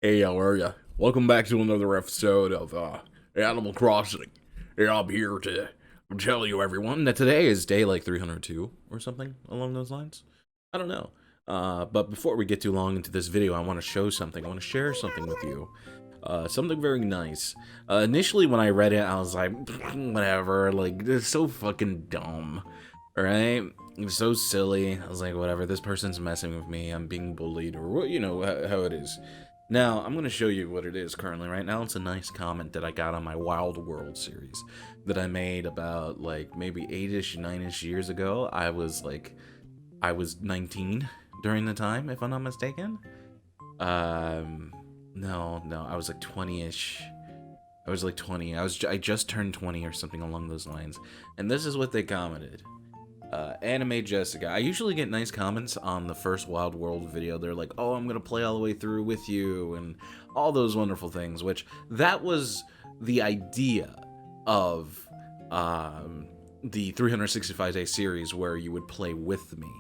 Hey, how are ya? Welcome back to another episode of Animal Crossing. And I'm here to tell you, everyone, that today is day like 302 or something along those lines. I don't know. But before we get too long into this video, I want to show something. I want to share something with you. Something very nice. Initially, when I read it, I was like, whatever. Like, it's so fucking dumb. Right? It's so silly. I was like, whatever. This person's messing with me. I'm being bullied, or what, you know how it is. Now, I'm going to show you what it is currently. Right now, it's a nice comment that I got on my Wild World series that I made about, like, maybe 8-ish, 9-ish years ago. I was 19 during the time, if I'm not mistaken. No, I was like 20-ish. I was like 20. I just turned 20 or something along those lines. And this is what they commented. Anime Jessica. I usually get nice comments on the first Wild World video. They're like, oh, I'm gonna play all the way through with you, and all those wonderful things, which that was the idea of the 365-day series where you would play with me,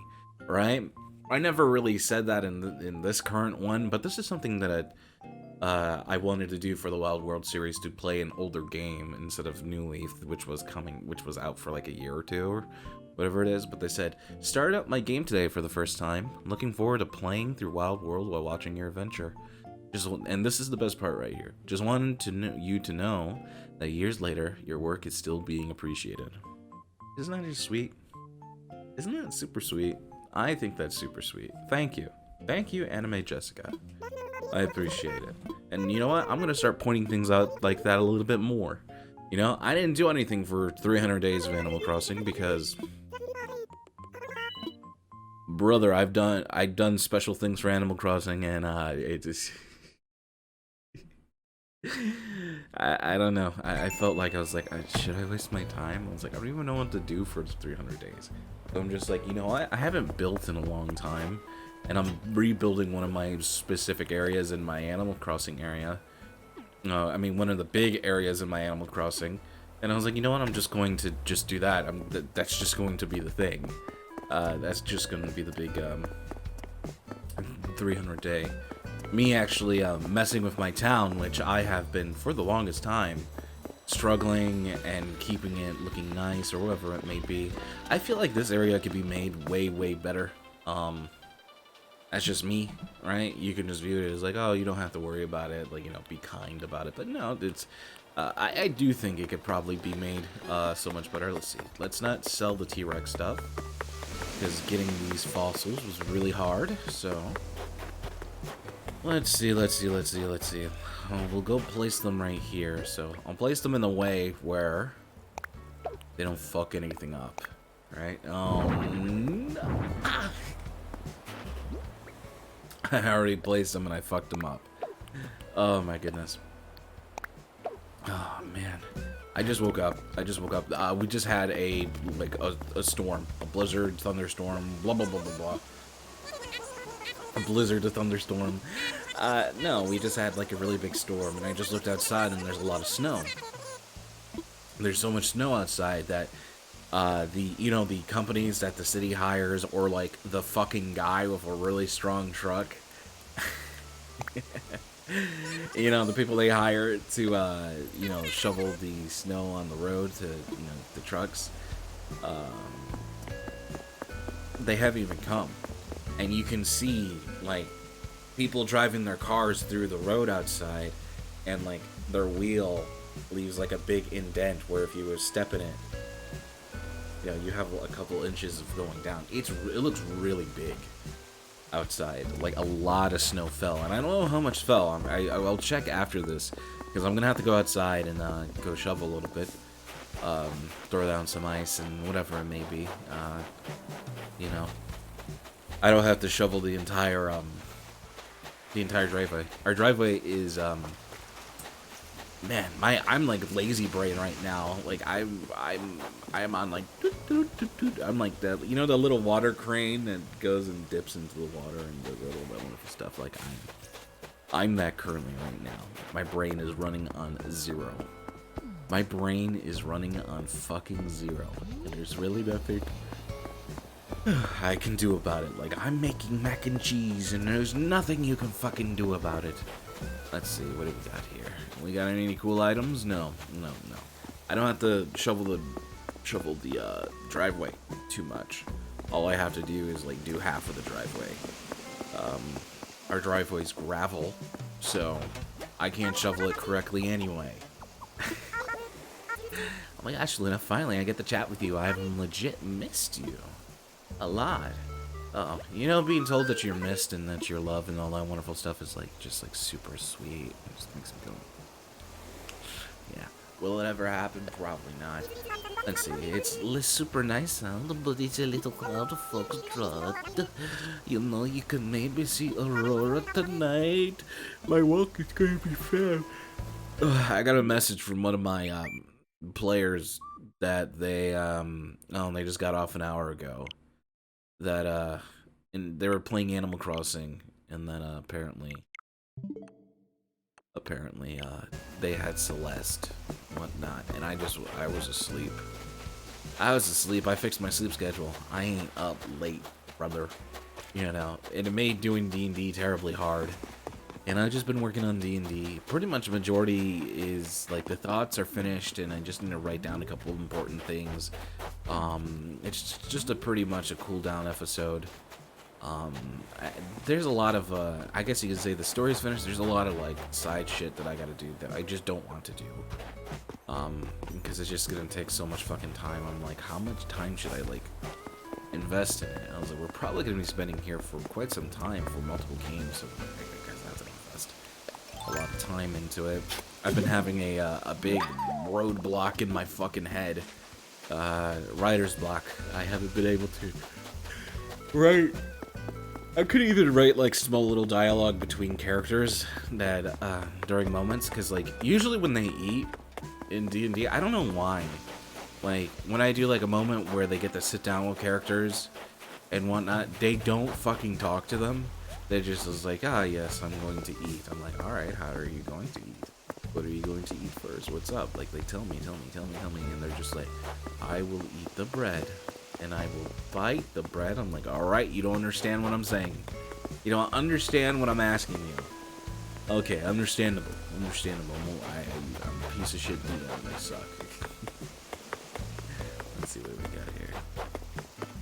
right? I never really said that in this current one, but this is something that I wanted to do for the Wild World series, to play an older game instead of New Leaf, which was out for like a year or two, or whatever it is. But they said, start up my game today for the first time. Looking forward to playing through Wild World while watching your adventure. And this is the best part right here. Just wanted you to know that years later, your work is still being appreciated. Isn't that just sweet? Isn't that super sweet? I think that's super sweet. Thank you. Thank you, Anime Jessica. I appreciate it. And you know what? I'm going to start pointing things out like that a little bit more. You know, I didn't do anything for 300 days of Animal Crossing because, brother, I've done special things for Animal Crossing, and it just I don't know. I felt like I was like, should I waste my time? I was like, I don't even know what to do for 300 days. So I'm just like, you know what? I haven't built in a long time, and I'm rebuilding one of my specific areas in my Animal Crossing area. I mean, one of the big areas in my Animal Crossing. And I was like, you know what? I'm just going to just do that. That's just going to be the thing. That's just going to be the big 300 day. Me actually messing with my town, which I have been for the longest time struggling and keeping it looking nice, or whatever it may be. I feel like this area could be made way, way better. That's just me, right? You can just view it as like, oh, you don't have to worry about it, like, you know, be kind about it. But no, it's I do think it could probably be made so much better. Let's see. Let's not sell the T-Rex stuff, because getting these fossils was really hard. So let's see. Oh, we'll go place them right here. So I'll place them in the way where they don't fuck anything up, right? Oh no. I already placed them and I fucked them up. Oh my goodness. Oh man. I just woke up. We just had a storm, a blizzard, thunderstorm, blah blah blah blah blah. A blizzard, a thunderstorm. No, we just had like a really big storm, and I just looked outside and there's a lot of snow. There's so much snow outside that the companies that the city hires, or like the fucking guy with a really strong truck, you know, the people they hire to shovel the snow on the road, to the trucks, they haven't even come. And you can see like people driving their cars through the road outside, and like their wheel leaves like a big indent where if you were stepping it, you know, you have a couple inches of going down. It looks really big outside. Like a lot of snow fell, and I don't know how much fell. I'll check after this, because I'm gonna have to go outside and go shovel a little bit, throw down some ice and whatever it may be. You know, I don't have to shovel the entire driveway. Our driveway is man, I'm like lazy brain right now. Like I'm on like I'm like that, you know, the little water crane that goes and dips into the water and does all that wonderful stuff. Like I'm that currently right now. My brain is running on 0. My brain is running on fucking 0, and there's really nothing I can do about it. Like, I'm making mac and cheese, and there's nothing you can fucking do about it. Let's see, what do we got here? We got any cool items? No. I don't have to shovel the driveway too much. All I have to do is like do half of the driveway. Our driveway's gravel, so I can't shovel it correctly anyway. Oh my gosh, Luna, finally I get to chat with you. I've legit missed you a lot. Oh, you know, being told that you're missed and that you're loved and all that wonderful stuff is like just like super sweet. It just makes me go, yeah. Will it ever happen? Probably not. Let's see. It's super nice sound, but it's a little cloud of foxtrot. You know, you can maybe see Aurora tonight. My walk is gonna be fair. I got a message from one of my players that they they just got off an hour ago. That and they were playing Animal Crossing, and then apparently they had Celeste and whatnot, and I was asleep. I fixed my sleep schedule. I ain't up late, brother. You know, and it made doing D&D terribly hard. And I've just been working on D&D. Pretty much majority is, like, the thoughts are finished, and I just need to write down a couple of important things. It's just pretty much a cool-down episode. There's a lot of, I guess you could say the story's finished. There's a lot of, like, side shit that I gotta do that I just don't want to do. Because it's just gonna take so much fucking time. I'm like, how much time should I, like, invest in it? I was like, we're probably gonna be spending here for quite some time for multiple games, so I guess that's a lot of time into it. I've been having a big roadblock in my fucking head. Writer's block. I haven't been able to write. I could either write like small little dialogue between characters that during moments, because like usually when they eat in D&D, I don't know why. Like when I do like a moment where they get to sit down with characters and whatnot, they don't fucking talk to them. They just is like, ah, yes, I'm going to eat. I'm like, all right, how are you going to eat? What are you going to eat first? What's up? Like, they tell me, and they're just like, I will eat the bread, and I will bite the bread. I'm like, all right, you don't understand what I'm saying. You don't understand what I'm asking you. Okay, understandable. I'm a piece of shit dude, and I suck. Let's see what we got here.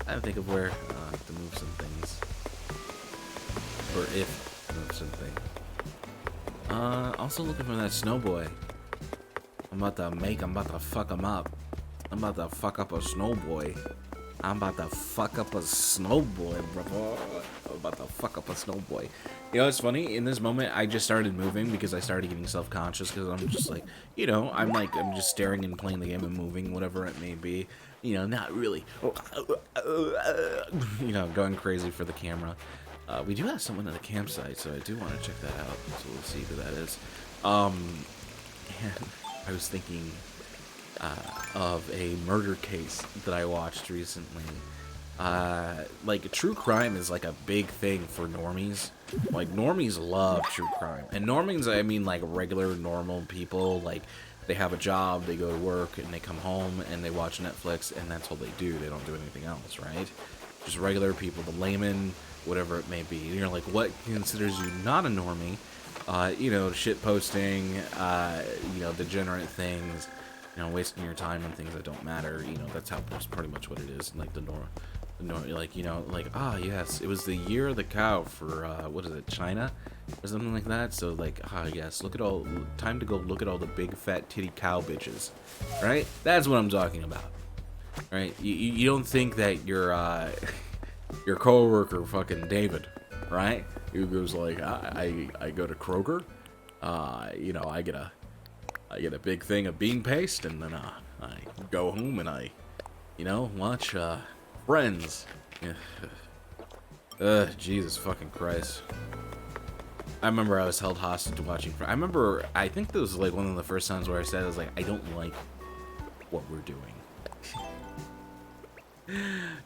I don't think of where to move some things. Or if move something. Also looking for that snow boy. I'm about to fuck him up. I'm about to fuck up a snow boy. I'm about to fuck up a snow boy, bro. I'm about to fuck up a snow boy. You know, it's funny, in this moment, I just started moving because I started getting self-conscious because I'm just like, you know, I'm just staring and playing the game and moving, whatever it may be. You know, not really, you know, going crazy for the camera. We do have someone at the campsite, so I do want to check that out. So we'll see who that is. And I was thinking of a murder case that I watched recently. Like, true crime is like a big thing for normies. Like, normies love true crime. And normies, I mean like regular, normal people. Like, they have a job, they go to work, and they come home, and they watch Netflix, and that's all they do. They don't do anything else, right? Just regular people, the layman, whatever it may be. You're like, what considers you not a normie? You know, shit posting, you know, degenerate things, you know, wasting your time on things that don't matter. You know, that's pretty much what it is. Like the like, you know, like, ah, yes, it was the year of the cow for what is it, China or something like that. So like, ah, yes, time to go look at all the big fat titty cow bitches, right? That's what I'm talking about, right? You don't think that your coworker fucking David, right? He goes like, I go to Kroger, you know, I get a big thing of bean paste, and then I go home and I, you know, watch Friends. Jesus fucking Christ. I remember I was held hostage to watching Friends. I think this was like one of the first times where I said, I was like, I don't like what we're doing.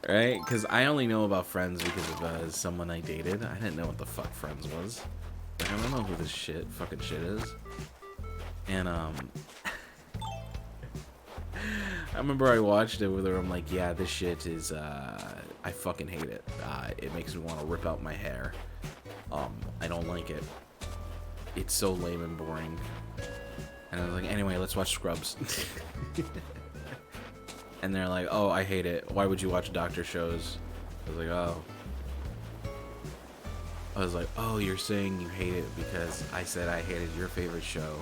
Right? Because I only know about Friends because of someone I dated. I didn't know what the fuck Friends was. Like, I don't know who this fucking shit is. And, I remember I watched it with her. I'm like, yeah, this shit is, I fucking hate it. It makes me want to rip out my hair. I don't like it. it's so lame and boring. And I was like, anyway, let's watch Scrubs. And they're like, oh, I hate it. Why would you watch doctor shows? I was like, oh. I was like, oh, you're saying you hate it because I said I hated your favorite show,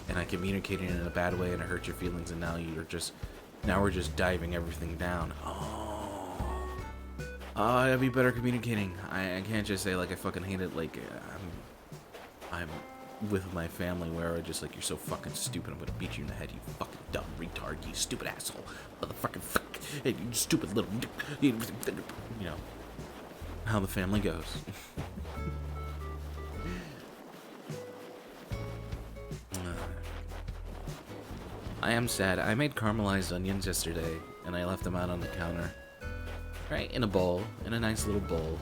and I communicated in a bad way and it hurt your feelings, and now now we're just diving everything down. Oh, I'd be better communicating. I can't just say like I fucking hate it. Like I'm with my family where I just like, you're so fucking stupid, I'm gonna beat you in the head, you fucking dumb retard, you stupid asshole, motherfucking fuck, you stupid little, you know how the family goes. I am sad. I made caramelized onions yesterday, and I left them out on the counter, right in a bowl, in a nice little bowl,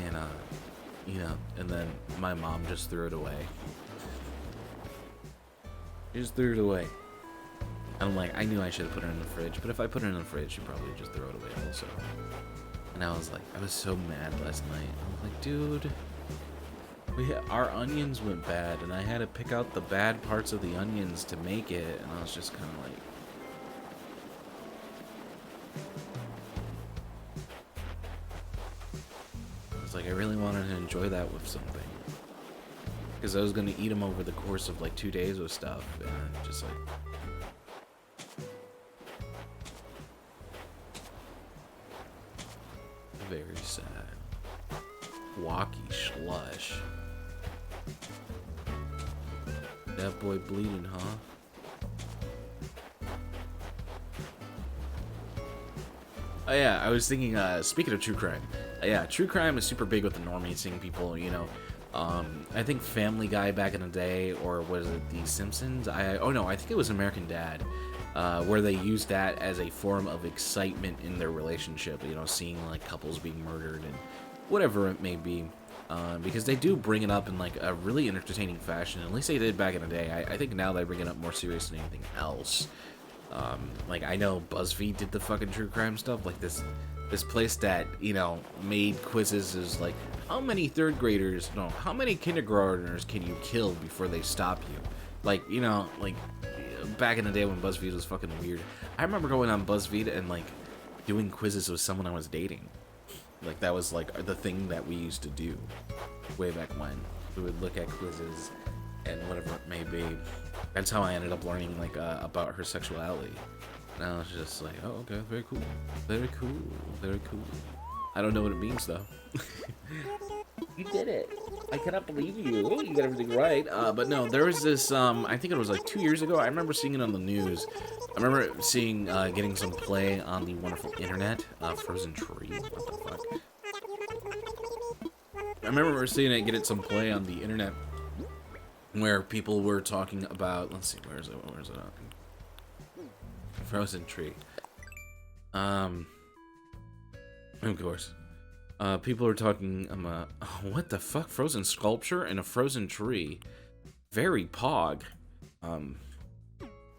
and you know, and then my mom just threw it away. She just threw it away. I'm like, I knew I should have put it in the fridge, but if I put it in the fridge, she'd probably just throw it away also. And I was like, I was so mad last night. I was like, dude, our onions went bad, and I had to pick out the bad parts of the onions to make it, and I was just kind of like, I really wanted to enjoy that with something, because I was going to eat them over the course of like 2 days with stuff, and just like, very sad. Walkie slush. That boy bleeding, huh? Oh yeah, I was thinking, speaking of true crime, yeah, true crime is super big with the normies, seeing people, you know, I think Family Guy back in the day, or was it The Simpsons? Oh no, I think it was American Dad, where they used that as a form of excitement in their relationship, you know, seeing like couples being murdered and whatever it may be, because they do bring it up in like a really entertaining fashion. At least they did back in the day. I think now they bring it up more serious than anything else. Like I know BuzzFeed did the fucking true crime stuff, like this place that, you know, made quizzes is like, how many how many kindergartners can you kill before they stop you? Like, you know, like back in the day when BuzzFeed was fucking weird. I remember going on BuzzFeed and like doing quizzes with someone I was dating. Like that was like the thing that we used to do way back when. We would look at quizzes and whatever it may be. That's how I ended up learning like about her sexuality. And I was just like, oh, okay, very cool, very cool, very cool. I don't know what it means though. You did it. I cannot believe you. You got everything right. But no, there was this, I think it was like 2 years ago. I remember seeing it on the news. I remember seeing, getting some play on the wonderful internet. Frozen Tree. What the fuck? I remember seeing it get some play on the internet where people were talking about, let's see, where is it on? Frozen Tree. Of course. People are talking, what the fuck? Frozen sculpture and a frozen tree. Very pog.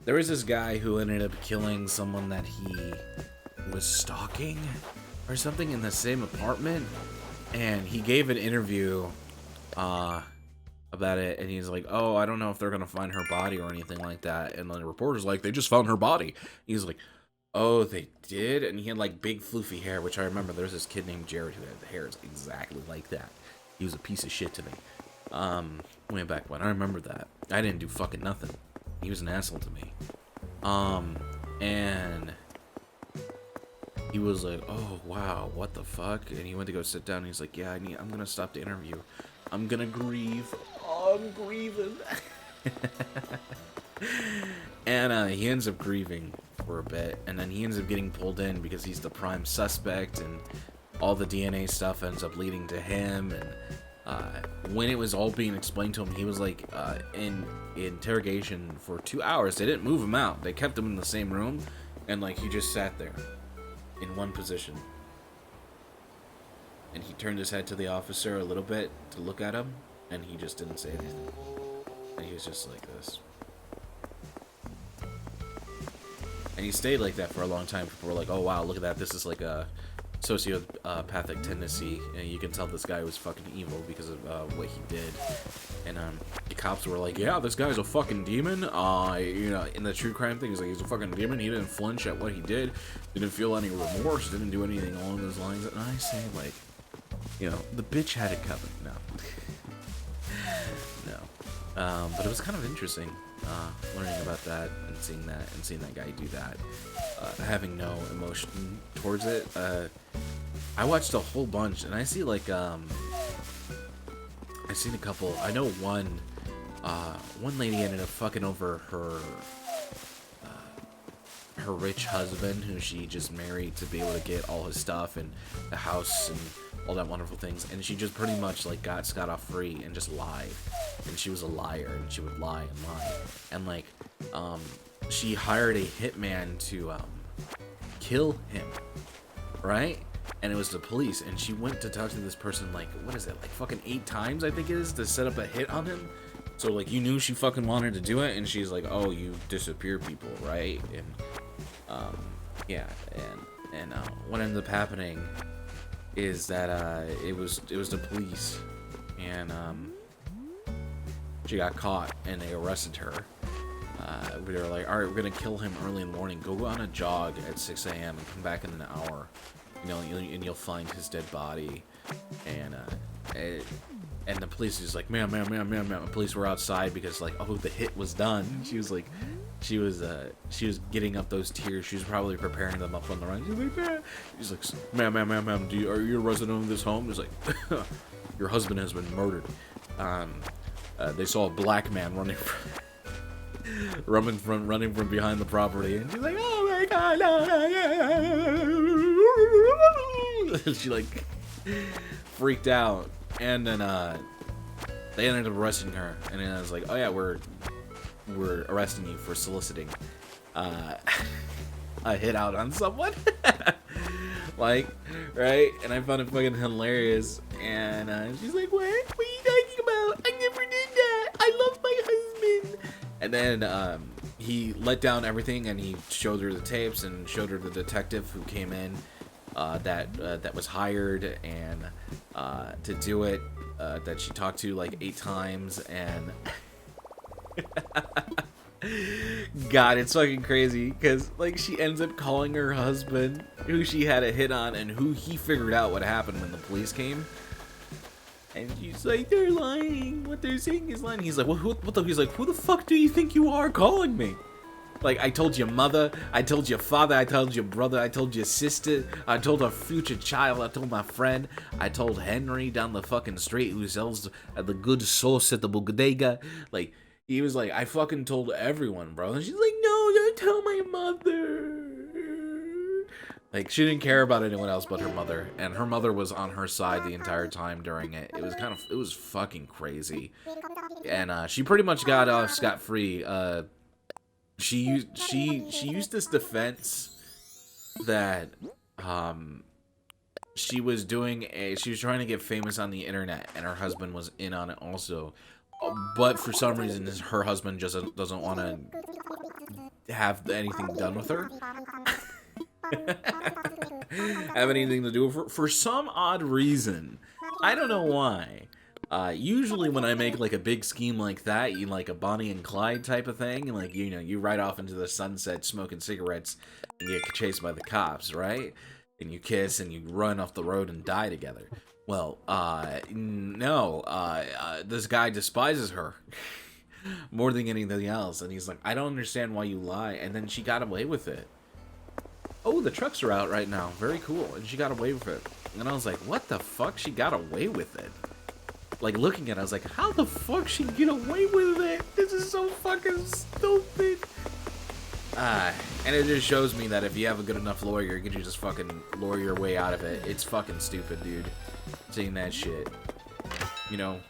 There was this guy who ended up killing someone that he was stalking or something in the same apartment. And he gave an interview, about it, and he's like, oh, I don't know if they're gonna find her body or anything like that. And the reporter's like, they just found her body. He's like, oh, they did? And he had like big floofy hair, which I remember there's this kid named Jared who had the hair exactly like that. He was a piece of shit to me. Way back when. I remember that. I didn't do fucking nothing. He was an asshole to me. And he was like, oh wow, what the fuck? And he went to go sit down and he's like, yeah, I'm gonna stop the interview. I'm gonna grieve. Oh, I'm grieving. And he ends up grieving for a bit, and then he ends up getting pulled in because he's the prime suspect, and all the DNA stuff ends up leading to him. And when it was all being explained to him, he was like in interrogation for 2 hours. They didn't move him out. They kept him in the same room, and like he just sat there in one position. And he turned his head to the officer a little bit to look at him, and he just didn't say anything. And he was just like this. And he stayed like that for a long time. People were like, oh wow, look at that. This is like a sociopathic tendency. And you can tell this guy was fucking evil because of what he did. And the cops were like, yeah, this guy's a fucking demon. You know, in the true crime thing, he's like, he's a fucking demon. He didn't flinch at what he did. Didn't feel any remorse. Didn't do anything along those lines. And I say, like, you know, the bitch had it coming. No. No. But it was kind of interesting learning about that and seeing that guy do that. Having no emotion towards it. I watched a whole bunch, and I see like I've seen a couple. I know one lady ended up fucking over her rich husband, who she just married to be able to get all his stuff and the house and all that wonderful things, and she just pretty much like got scot off free and just lied. And she was a liar, and she would lie and lie, and like she hired a hitman to kill him, right? And it was the police, and she went to talk to this person like, what is it, like fucking 8 times I think it is, to set up a hit on him. So like, you knew she fucking wanted to do it, and she's like, oh, you disappear people, right? And yeah, and what ended up happening is that it was the police, and she got caught, and they arrested her. We were like, all right, we're gonna kill him early in the morning. Go on a jog at 6 a.m. and come back in an hour. You know, and you'll find his dead body. And the police is like, ma'am. The police were outside because like, oh, the hit was done. She was like, she was getting up those tears. She was probably preparing them up on the run. She's like, man. She's like, ma'am. Are you a resident of this home? He's like, your husband has been murdered. They saw a black man running from behind the property, and she's like, oh my god, no. She like freaked out, and then they ended up arresting her, and then I was like, oh yeah, we're arresting you for soliciting a hit out on someone. Like, right? And I found it fucking hilarious, and she's like, what are you talking about? I never did that. I love my husband. And then he let down everything, and he showed her the tapes and showed her the detective who came in that was hired and to do it, that she talked to like 8 times, and God, it's fucking crazy, because like she ends up calling her husband, who she had a hit on, and who he figured out what happened when the police came. And she's like, they're lying. What they're saying is lying. He's like, what the? He's like, who the fuck do you think you are calling me? Like, I told your mother, I told your father, I told your brother, I told your sister, I told our future child, I told my friend, I told Henry down the fucking street who sells the good sauce at the bodega. Like, he was like, I fucking told everyone, bro. And she's like, no, don't tell my mother. Like, she didn't care about anyone else but her mother, and her mother was on her side the entire time during it. It was fucking crazy, and she pretty much got off scot-free. She used this defense that she was trying to get famous on the internet, and her husband was in on it also, but for some reason her husband just doesn't want to have anything done with her. Have anything to do with her for some odd reason. I don't know why. Usually when I make like a big scheme like that, you like a Bonnie and Clyde type of thing, and like, you know, you ride off into the sunset smoking cigarettes and you get chased by the cops, right? And you kiss and you run off the road and die together. Well, no, this guy despises her more than anything else, and he's like, I don't understand why you lie, and then she got away with it. Oh, the trucks are out right now. Very cool. And she got away with it. And I was like, what the fuck? She got away with it. Like, looking at it, I was like, how the fuck she get away with it? This is so fucking stupid. And it just shows me that if you have a good enough lawyer, you can just fucking lawyer your way out of it. It's fucking stupid, dude. Seeing that shit. You know?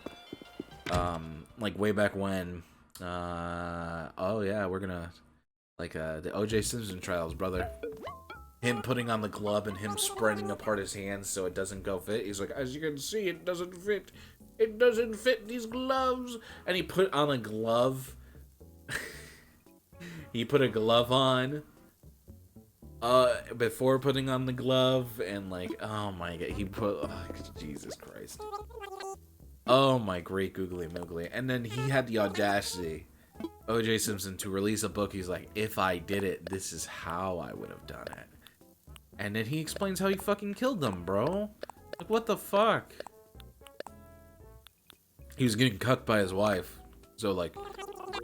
Like, way back when, oh yeah, we're gonna, like, the O.J. Simpson trials, brother. Him putting on the glove and him spreading apart his hands so it doesn't go fit. He's like, as you can see, it doesn't fit. It doesn't fit these gloves. And he put on a glove. He put a glove on. Before putting on the glove. And like, oh my god. He put, oh, Jesus Christ. Oh my great googly moogly. And then he had the audacity, OJ Simpson, to release a book. He's like, if I did it, this is how I would have done it. And then he explains how he fucking killed them, bro. Like, what the fuck? He was getting cucked by his wife. So, like,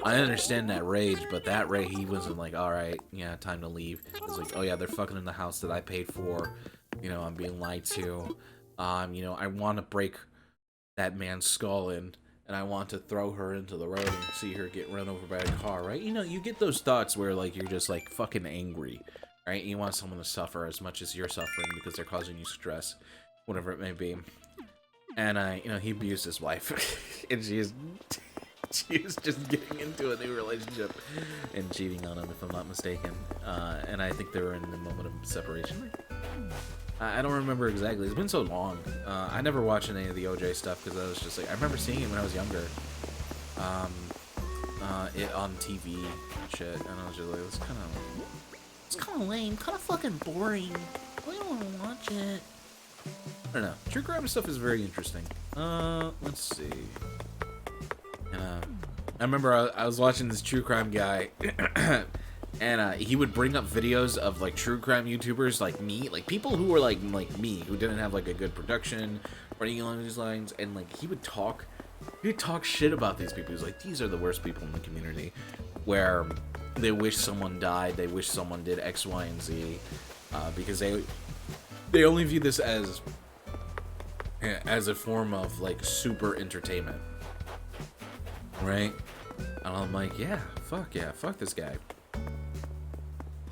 I understand that rage, but that rage, he wasn't like, alright, yeah, time to leave. It was like, oh yeah, they're fucking in the house that I paid for. You know, I'm being lied to. You know, I want to break that man's skull in, and I want to throw her into the road and see her get run over by a car, right? You know, you get those thoughts where, like, you're just, like, fucking angry, right? You want someone to suffer as much as you're suffering because they're causing you stress, whatever it may be. And, you know, he abused his wife, and she was just getting into a new relationship and cheating on him, if I'm not mistaken. And I think they were in the moment of separation. I don't remember exactly. It's been so long. I never watched any of the OJ stuff because I was just like, I remember seeing it when I was younger. It on TV and shit, and I was just like, it's kind of lame, kind of fucking boring. I don't want to watch it. I don't know. True crime stuff is very interesting. Let's see. I remember I was watching this true crime guy, and he would bring up videos of like true crime YouTubers like me, like people who were like me, who didn't have like a good production or anything along these lines, and like he would talk shit about these people. He was like, these are the worst people in the community, where they wish someone died, they wish someone did X, Y, and Z, because they only view this as a form of like super entertainment. Right? And I'm like, yeah, fuck this guy.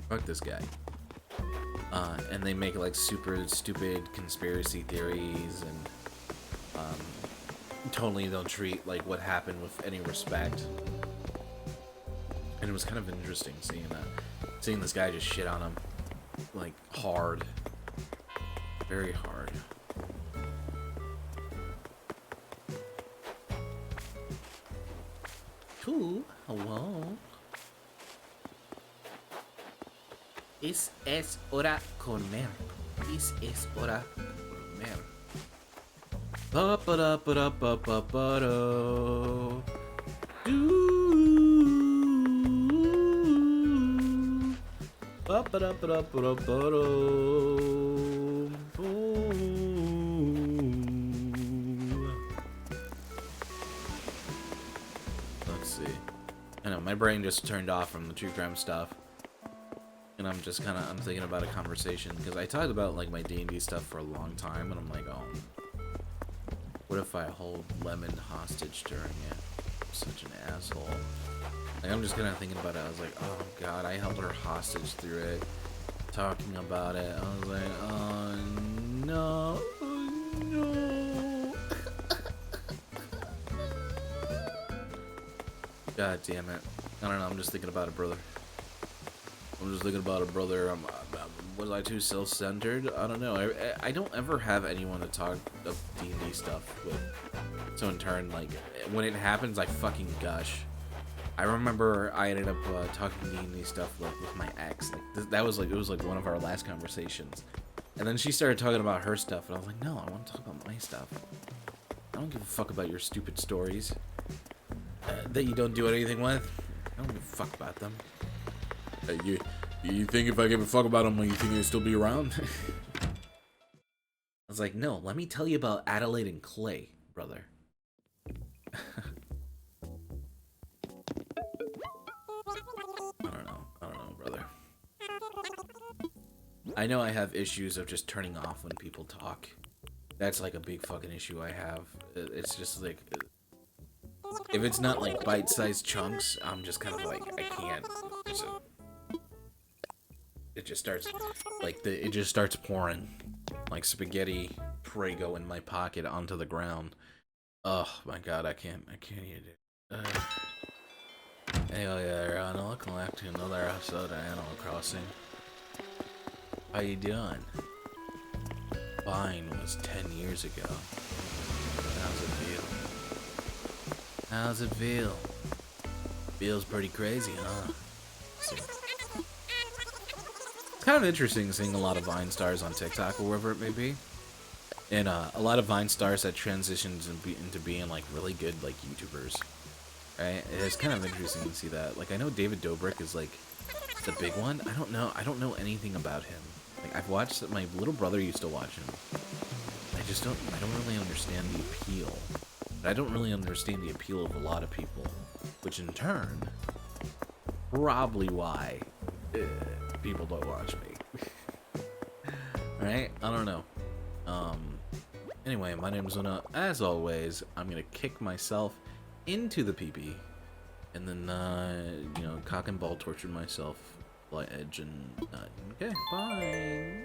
Fuck this guy. And they make like super stupid conspiracy theories and totally don't treat like what happened with any respect. And it was kind of interesting seeing this guy just shit on him like hard. Very hard. Cool. Hello. Es hora comer. Es hora comer. Ba ba da ba da ba ba ba do. Ba ba da ba da ba da ba do. Let's see. I know my brain just turned off from the true crime stuff. And I'm just kind of, I'm thinking about a conversation, because I talked about, like, my D&D stuff for a long time, and I'm like, oh, what if I hold Lemon hostage during it? I'm such an asshole. Like, I'm just kind of thinking about it. I was like, oh, God, I held her hostage through it, talking about it. I was like, oh, no, no. God damn it. I don't know, I'm just thinking about it, brother. I'm just thinking about it, brother. Was I too self-centered? I don't know. I don't ever have anyone to talk of D&D stuff with. So in turn, like, when it happens, I fucking gush. I remember I ended up talking D&D stuff with my ex. Like, that was like, it was like one of our last conversations. And then she started talking about her stuff, and I was like, no, I want to talk about my stuff. I don't give a fuck about your stupid stories that you don't do anything with. I don't give a fuck about them. You think if I give a fuck about them, you think they'd still be around? I was like, no, let me tell you about Adelaide and Clay, brother. I don't know, brother. I know I have issues of just turning off when people talk. That's like a big fucking issue I have. It's just like, if it's not like bite-sized chunks, I'm just kind of like, I can't. It just starts, like, it just starts pouring like spaghetti Prego in my pocket onto the ground. Oh my God, I can't eat it. Hey, yeah, welcome back to another episode of Animal Crossing. How you doing? Fine was 10 years ago. How's it feel? How's it feel? Feels pretty crazy, huh? It's kind of interesting seeing a lot of Vine stars on TikTok or wherever it may be. And a lot of Vine stars that transitioned into being like really good like YouTubers, right? It's kind of interesting to see that. Like I know David Dobrik is like the big one. I don't know anything about him. Like I've watched, my little brother used to watch him. I don't really understand the appeal. I don't really understand the appeal of a lot of people, which in turn probably why people don't watch me. Right? I don't know. Anyway, my name is Luna. As always, I'm gonna kick myself into the pee-pee, and then, you know, cock and ball torture myself by edge and, okay, bye!